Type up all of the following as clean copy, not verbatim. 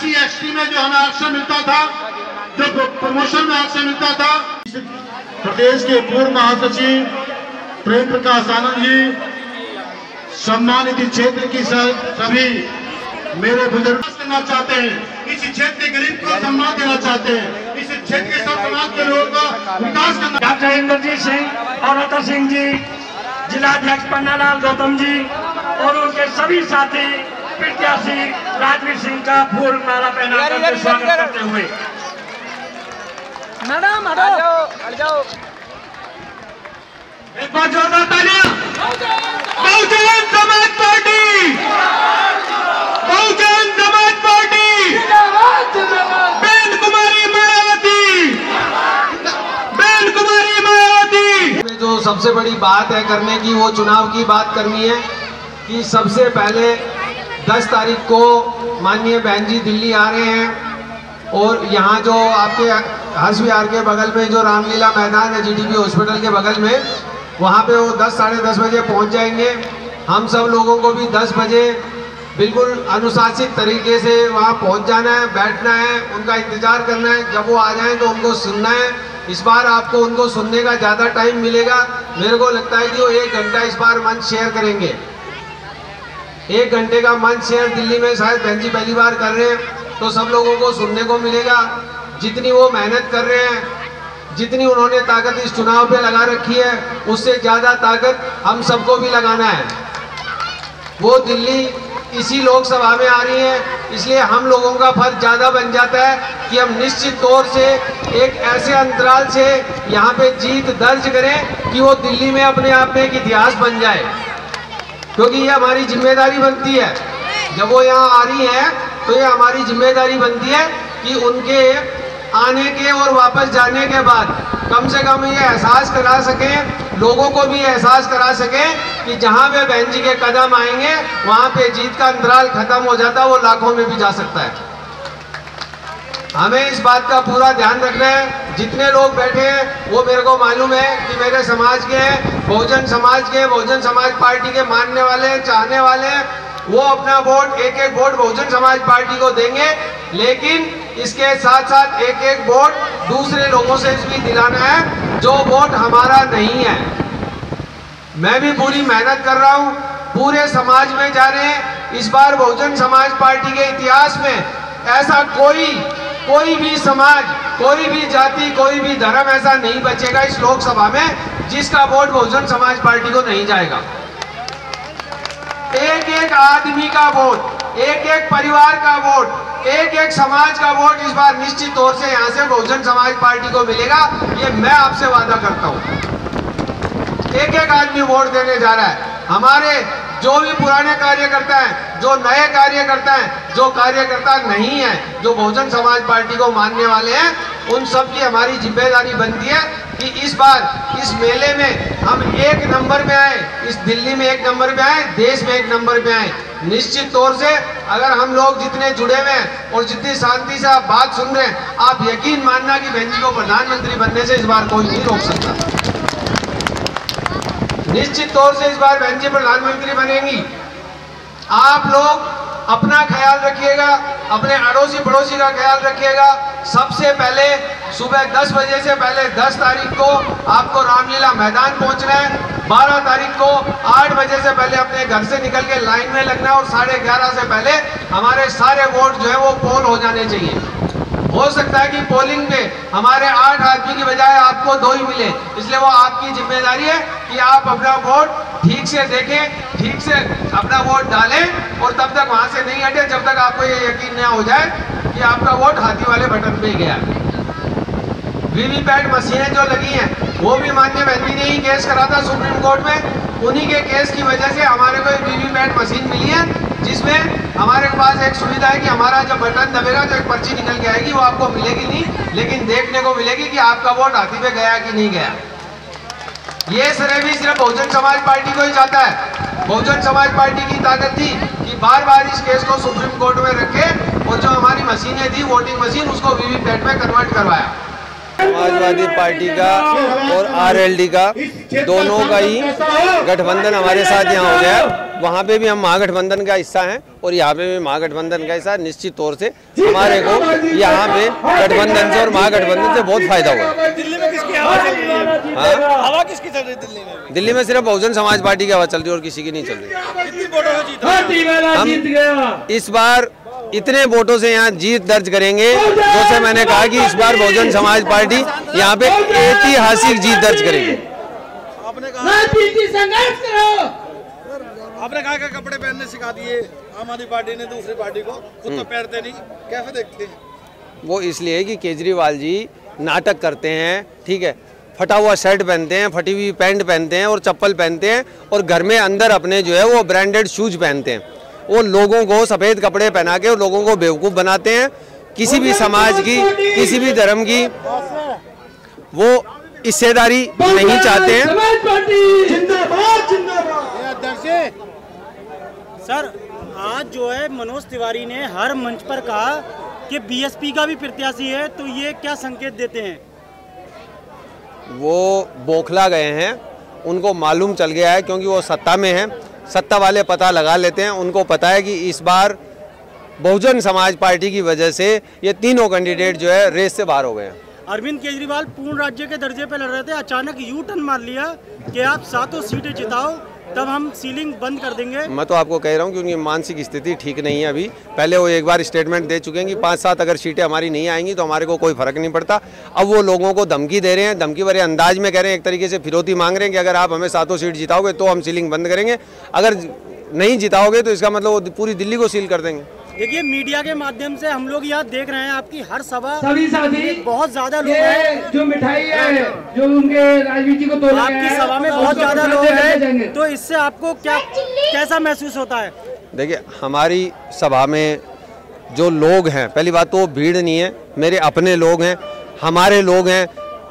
SC ST में जो हमें आरक्षण मिलता था, जो प्रमोशन में आरक्षण मिलता था। प्रदेश के पूर्व महासचिव प्रेम प्रकाश आनंद जी, सम्मानित क्षेत्र की सभी मेरे बुजुर्ग करना चाहते हैं, इस क्षेत्र के गरीब को सम्मान देना चाहते हैं, इस क्षेत्र के सब समाज के लोगों का विकास करना। डॉक्टर इंद्रजीत सिंह और रतन सिंह जी, जिलाध्यक्ष पन्नालाल गौतम जी और उनके सभी साथी प्रत्याशी राजवीर सिंह का फूल माला पहनाकर स्वागत करते हुए। मैडम हट जाओ। एक बार जोरदार तालियां। बहुजन समाज पार्टी, बहुजन समाज पार्टी, बहन कुमारी मायावती, बहन कुमारी मायावती। जो सबसे बड़ी बात है करने की, वो चुनाव की बात करनी है कि सबसे पहले 10 तारीख को माननीय बहन जी दिल्ली आ रहे हैं और यहाँ जो आपके हर्ष विहार के बगल में जो रामलीला मैदान है GTB हॉस्पिटल के बगल में, वहाँ पे वो 10 साढ़े 10 बजे पहुँच जाएंगे। हम सब लोगों को भी 10 बजे बिल्कुल अनुशासित तरीके से वहाँ पहुँच जाना है, बैठना है, उनका इंतज़ार करना है। जब वो आ जाएं तो उनको सुनना है। इस बार आपको उनको सुनने का ज़्यादा टाइम मिलेगा। मेरे को लगता है कि वो 1 घंटा इस बार मंच शेयर करेंगे। 1 घंटे का मंच शेयर दिल्ली में शायद बहन जी पहली बार कर रहे हैं, तो सब लोगों को सुनने को मिलेगा। जितनी वो मेहनत कर रहे हैं, जितनी उन्होंने ताकत इस चुनाव पे लगा रखी है, उससे ज़्यादा ताकत हम सबको भी लगाना है। वो दिल्ली इसी लोकसभा में आ रही है, इसलिए हम लोगों का फर्ज ज़्यादा बन जाता है कि हम निश्चित तौर से एक ऐसे अंतराल से यहाँ पे जीत दर्ज करें कि वो दिल्ली में अपने आप में एक इतिहास बन जाए, क्योंकि ये हमारी जिम्मेदारी बनती है। जब वो यहाँ आ रही हैं तो ये हमारी जिम्मेदारी बनती है कि उनके आने के और वापस जाने के बाद कम से कम ये एहसास करा सकें, लोगों को भी एहसास करा सकें कि जहाँ पे बहन जी के कदम आएंगे वहाँ पे जीत का अंतराल खत्म हो जाता है, वो लाखों में भी जा सकता है। हमें इस बात का पूरा ध्यान रखना है। जितने लोग बैठे हैं वो मेरे को मालूम है कि मेरे समाज के हैं, बहुजन समाज पार्टी के मानने वाले हैं, चाहने वाले हैं। वो अपना वोट, एक एक वोट बहुजन समाज पार्टी को देंगे, लेकिन इसके साथ साथ एक एक वोट दूसरे लोगों से भी दिलाना है जो वोट हमारा नहीं है। मैं भी पूरी मेहनत कर रहा हूँ, पूरे समाज में जा रहे हैं। इस बार बहुजन समाज पार्टी के इतिहास में ऐसा कोई भी समाज, कोई भी जाति, कोई भी धर्म ऐसा नहीं बचेगा इस लोकसभा में जिसका वोट बहुजन समाज पार्टी को नहीं जाएगा। एक एक आदमी का वोट, एक एक परिवार का वोट, एक एक समाज का वोट इस बार निश्चित तौर से यहाँ से बहुजन समाज पार्टी को मिलेगा। ये मैं आपसे वादा करता हूँ। एक एक आदमी वोट देने जा रहा है। हमारे जो भी पुराने कार्यकर्ता हैं, जो नए कार्यकर्ता हैं, जो कार्यकर्ता नहीं है, जो बहुजन समाज पार्टी को मानने वाले हैं, उन सब की हमारी जिम्मेदारी बनती है कि इस बार इस मेले में हम 1 नंबर पे आए, इस दिल्ली में 1 नंबर पे आए, देश में 1 नंबर पे आए। निश्चित तौर से अगर हम लोग जितने जुड़े हुए हैं और जितनी शांति से आप बात सुन रहे हैं, आप यकीन मानना कि बहन जी को प्रधानमंत्री बनने से इस बार कोई नहीं रोक सकता। निश्चित तौर से इस बार बहन जी प्रधानमंत्री बनेंगी। आप लोग अपना ख्याल रखिएगा, अपने अड़ोसी पड़ोसी का ख्याल रखिएगा। सबसे पहले सुबह 10 बजे से पहले 10 तारीख को आपको रामलीला मैदान पहुंचना है। 12 तारीख को 8 बजे से पहले अपने घर से निकल के लाइन में लगना है और 11:30 से पहले हमारे सारे वोट जो है वो पोल हो जाने चाहिए। हो सकता है कि पोलिंग में हमारे 8 आदमी की बजाय आपको 2 ही मिले, इसलिए वो आपकी जिम्मेदारी है कि आप अपना वोट ठीक से देखें, ठीक से अपना वोट डालें और तब तक वहां से नहीं हटे जब तक आपको ये यकीन नहीं हो जाए कि आपका वोट हाथी वाले बटन पे गया। वीवीपैट मशीनें जो लगी हैं वो भी माननीय बहन जी ने ही केस करा था सुप्रीम कोर्ट में। उन्हीं के केस की वजह से हमारे को वीवीपैट मशीन मिली है, जिसमें हमारे पास एक सुविधा है कि हमारा जब बटन दबेगा तो एक पर्ची निकल के आएगी, वो आपको मिलेगी नहीं, लेकिन देखने को मिलेगी कि आपका वोट हाथी पे गया कि नहीं गया। ये श्रेय भी सिर्फ बहुजन समाज पार्टी को ही जाता है। बहुजन समाज पार्टी की ताकत थी कि बार बार इस केस को सुप्रीम कोर्ट में रखे और जो हमारी मशीनें थी, वोटिंग मशीन, उसको वीवीपैट में कन्वर्ट करवाया। समाजवादी पार्टी का और RLD का दोनों का ही गठबंधन हमारे साथ यहाँ हो गया। वहाँ पे भी हम महागठबंधन का हिस्सा हैं और यहाँ पे भी महागठबंधन का हिस्सा। निश्चित तौर से हमारे को यहाँ पे गठबंधन से और महागठबंधन से बहुत फायदा हुआ। दिल्ली में किसकी हवा चल रही है? हवा किसकी चल रही है दिल्ली में? दिल्ली में सिर्फ बहुजन समाज पार्टी की हवा चल रही है और किसी की नहीं चल रही। कितनी वोटों से जीता? हम इस बार इतने वोटों से यहाँ जीत दर्ज करेंगे, जैसे मैंने कहा कि इस बार बहुजन समाज पार्टी यहाँ पे ऐतिहासिक जीत दर्ज करेगी। आपने कहा कि कपड़े पहनने सिखा दिए आम आदमी पार्टी ने दूसरी पार्टी को, खुद तो पहनते नहीं, कैसे देखते हैं? वो इसलिए कि केजरीवाल जी नाटक करते हैं, ठीक है, फटा हुआ शर्ट पहनते हैं, फटी हुई पैंट पहनते हैं और चप्पल पहनते हैं और घर में अंदर अपने जो है वो ब्रांडेड शूज पहनते हैं। वो लोगों को सफ़ेद कपड़े पहना के लोगों को बेवकूफ़ बनाते हैं। किसी भी समाज की, किसी भी धर्म की वो हिस्सेदारी नहीं चाहते हैं। सर, आज जो है मनोज तिवारी ने हर मंच पर कहा कि बीएसपी का भी प्रत्याशी है, तो ये क्या संकेत देते हैं? वो बौखला गए हैं, उनको मालूम चल गया है क्योंकि वो सत्ता में हैं। सत्ता वाले पता लगा लेते हैं, उनको पता है कि इस बार बहुजन समाज पार्टी की वजह से ये तीनों कैंडिडेट जो है रेस से बाहर हो गए हैं। अरविंद केजरीवाल पूर्ण राज्य के दर्जे पे लड़ रहे थे, अचानक यू टर्न मार लिया कि आप 7 सीटें जिताओ तब हम सीलिंग बंद कर देंगे। मैं तो आपको कह रहा हूँ कि उनकी मानसिक स्थिति ठीक नहीं है अभी। पहले वो एक बार स्टेटमेंट दे चुके हैं कि 5-7 अगर सीटें हमारी नहीं आएंगी तो हमारे को कोई फर्क नहीं पड़ता। अब वो लोगों को धमकी दे रहे हैं, धमकी भरे अंदाज में कह रहे हैं, एक तरीके से फिरौती मांग रहे हैं कि अगर आप हमें 7 सीट जिताओगे तो हम सीलिंग बंद करेंगे, अगर नहीं जिताओगे तो इसका मतलब वो पूरी दिल्ली को सील कर देंगे। देखिए, मीडिया के माध्यम से हम लोग यहाँ देख रहे हैं आपकी हर सभा, सभी साथी बहुत ज्यादा लोग हैं, जो मिठाई है जो उनके राजवीर जी को तोड़ा आपकी सभा में बहुत ज्यादा लोग हैं, तो इससे आपको क्या कैसा महसूस होता है? देखिए, हमारी सभा में जो लोग हैं, पहली बात तो वो भीड़ नहीं है, मेरे अपने लोग हैं, हमारे लोग हैं,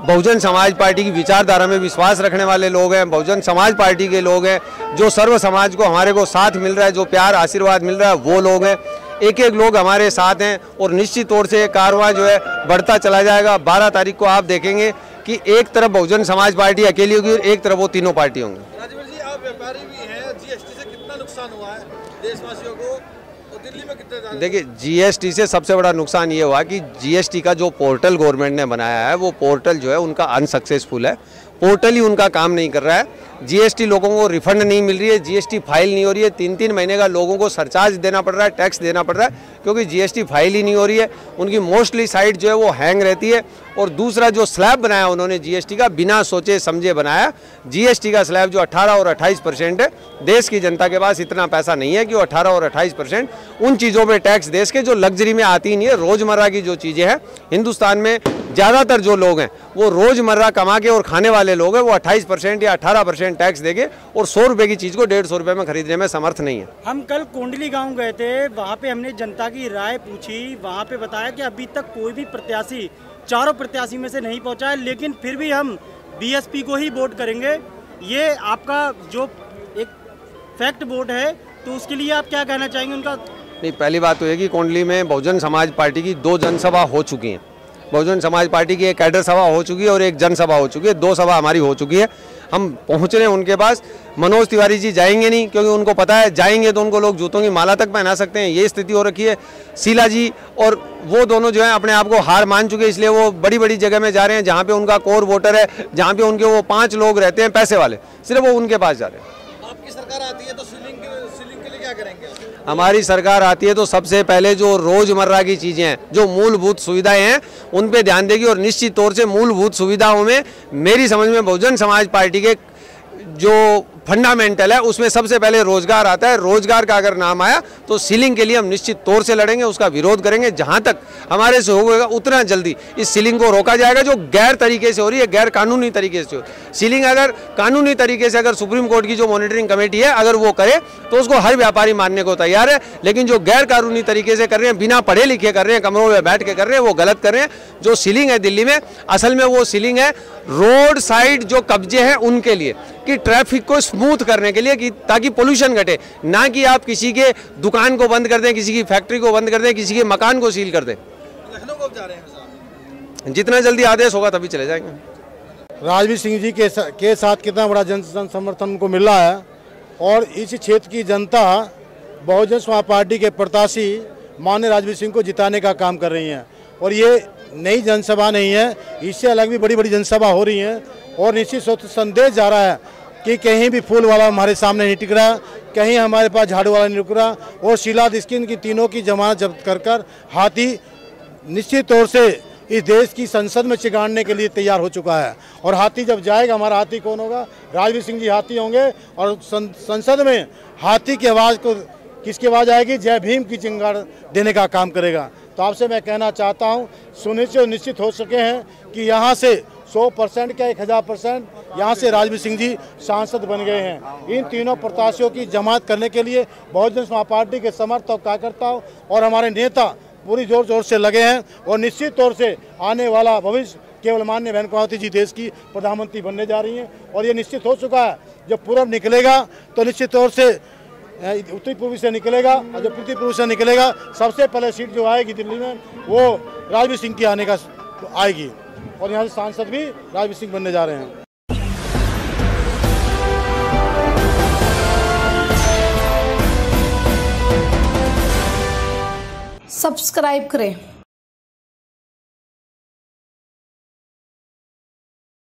बहुजन समाज पार्टी की विचारधारा में विश्वास रखने वाले लोग हैं, बहुजन समाज पार्टी के लोग हैं, जो सर्व समाज को हमारे को साथ मिल रहा है, जो प्यार आशीर्वाद मिल रहा है वो लोग हैं। एक एक लोग हमारे साथ हैं और निश्चित तौर से कारवां जो है बढ़ता चला जाएगा। 12 तारीख को आप देखेंगे कि एक तरफ बहुजन समाज पार्टी अकेली होगी और एक तरफ वो तीनों पार्टी होंगी। राजवीर जी, आप व्यापारी भी हैं, जीएसटी से कितना नुकसान हुआ है देशवासियों को और दिल्ली में कितना? देखिए, जीएसटी से सबसे बड़ा नुकसान ये हुआ कि जीएसटी का जो पोर्टल गवर्नमेंट ने बनाया है वो पोर्टल जो है उनका अनसक्सेसफुल है। पोर्टल ही उनका काम नहीं कर रहा है। जीएसटी लोगों को रिफंड नहीं मिल रही है, जीएसटी फाइल नहीं हो रही है, 3-3 महीने का लोगों को सरचार्ज देना पड़ रहा है, टैक्स देना पड़ रहा है क्योंकि जीएसटी फाइल ही नहीं हो रही है। उनकी मोस्टली साइट जो है वो हैंग रहती है। और दूसरा जो स्लैब बनाया उन्होंने जीएसटी का, बिना सोचे समझे बनाया। जीएसटी का स्लैब जो 18 और 28% है, देश की जनता के पास इतना पैसा नहीं है कि वो 18 और 28% उन चीज़ों पर टैक्स देश के जो लग्जरी में आती नहीं है, रोज़मर्रा की जो चीज़ें हैं। हिंदुस्तान में ज़्यादातर जो लोग हैं वो रोज़मर्रा कमा के और खाने वाले लोग हैं, वो 28% या 18% टैक्स देंगे और 100 रुपये की चीज़ को 150 रुपये में खरीदने में समर्थ नहीं है। हम कल कोंडली गांव गए थे, वहाँ पे हमने जनता की राय पूछी, वहाँ पे बताया कि अभी तक कोई भी प्रत्याशी, चारों प्रत्याशी में से नहीं पहुँचा है, लेकिन फिर भी हम बीएसपी को ही वोट करेंगे। ये आपका जो एक फैक्ट वोट है, तो उसके लिए आप क्या कहना चाहेंगे उनका? नहीं, पहली बात तो है कि कोंडली में बहुजन समाज पार्टी की 2 जनसभा हो चुकी हैं। बहुजन समाज पार्टी की एक कैडर सभा हो चुकी है और एक जनसभा हो चुकी है, 2 सभा हमारी हो चुकी है। हम पहुँच रहे हैं उनके पास। मनोज तिवारी जी जाएंगे नहीं क्योंकि उनको पता है जाएंगे तो उनको लोग जूतों की माला तक पहना सकते हैं, ये स्थिति हो रखी है। शीला जी और वो दोनों जो है अपने आप को हार मान चुके हैं, इसलिए वो बड़ी बड़ी जगह में जा रहे हैं जहाँ पे उनका कोर वोटर है, जहाँ पे उनके वो 5 लोग रहते हैं पैसे वाले, सिर्फ वो उनके पास जा रहे हैं। आपकी सरकार आती है तो सीलिंग के लिए क्या करेंगे? हमारी सरकार आती है तो सबसे पहले जो रोजमर्रा की चीज़ें हैं, जो मूलभूत सुविधाएं हैं, उन पे ध्यान देगी। और निश्चित तौर से मूलभूत सुविधाओं में मेरी समझ में बहुजन समाज पार्टी के जो फंडामेंटल है उसमें सबसे पहले रोजगार आता है। रोजगार का अगर नाम आया तो सीलिंग के लिए हम निश्चित तौर से लड़ेंगे, उसका विरोध करेंगे। जहां तक हमारे से होगा उतना जल्दी इस सीलिंग को रोका जाएगा जो गैर तरीके से हो रही है, गैर कानूनी तरीके से हो। सीलिंग अगर कानूनी तरीके से, अगर सुप्रीम कोर्ट की जो मॉनिटरिंग कमेटी है अगर वो करे तो उसको हर व्यापारी मानने को तैयार है। लेकिन जो गैर कानूनी तरीके से कर रहे हैं, बिना पढ़े लिखे कर रहे हैं, कमरों में बैठ के कर रहे हैं, वो गलत कर रहे हैं। जो सीलिंग है दिल्ली में, असल में वो सीलिंग है रोड साइड जो कब्जे हैं उनके लिए, कि ट्रैफिक को स्मूथ करने के लिए, कि ताकि पोल्यूशन घटे, ना कि आप किसी के दुकान को बंद कर दें, किसी की फैक्ट्री को बंद कर दें, किसी के मकान को सील कर दें। लखनऊ कब जा रहे हैं? जितना जल्दी आदेश होगा तभी चले जाएंगे। राजवीर सिंह जी के साथ कितना बड़ा जन समर्थन उनको मिल रहा है, और इस क्षेत्र की जनता बहुजन समाज पार्टी के प्रत्याशी माननीय राजवीर सिंह को जिताने का काम कर रही हैं। और ये नई जनसभा नहीं है, इससे अलग भी बड़ी बड़ी जनसभा हो रही हैं। और निश्चित रूप से संदेश जा रहा है कि कहीं भी फूल वाला हमारे सामने नहीं टिक रहा, कहीं हमारे पास झाड़ू वाला नहीं रुक रहा। और शीला दीक्षित की तीनों की जमानत जब्त कर हाथी निश्चित तौर से इस देश की संसद में चिगाड़ने के लिए तैयार हो चुका है। और हाथी जब जाएगा, हमारा हाथी कौन होगा? राजवीर सिंह जी हाथी होंगे। और संसद में हाथी की आवाज़ को किसकी आवाज़ आएगी? जय भीम की चिंगाड़ देने का काम करेगा। तो आपसे मैं कहना चाहता हूँ, सुनिश्चित निश्चित हो सके हैं कि यहाँ से 100% क्या 1000% यहाँ से राजवीर सिंह जी सांसद बन गए हैं। इन तीनों प्रत्याशियों की जमात करने के लिए बहुजन समाज पार्टी के समर्थक कार्यकर्ताओं और हमारे नेता पूरी जोर शोर से लगे हैं। और निश्चित तौर से आने वाला भविष्य केवल माननीय बहन कुमावती जी देश की प्रधानमंत्री बनने जा रही हैं। और ये निश्चित हो चुका है, जब पूर्व निकलेगा तो निश्चित तौर से उत्तरी पूर्वी से निकलेगा। और जब उत्तरी पूर्वी से निकलेगा, सबसे पहले सीट जो आएगी दिल्ली में वो राजवीर सिंह की आने का आएगी। और यहाँ से सांसद भी राजवीर सिंह बनने जा रहे हैं। सब्सक्राइब करें।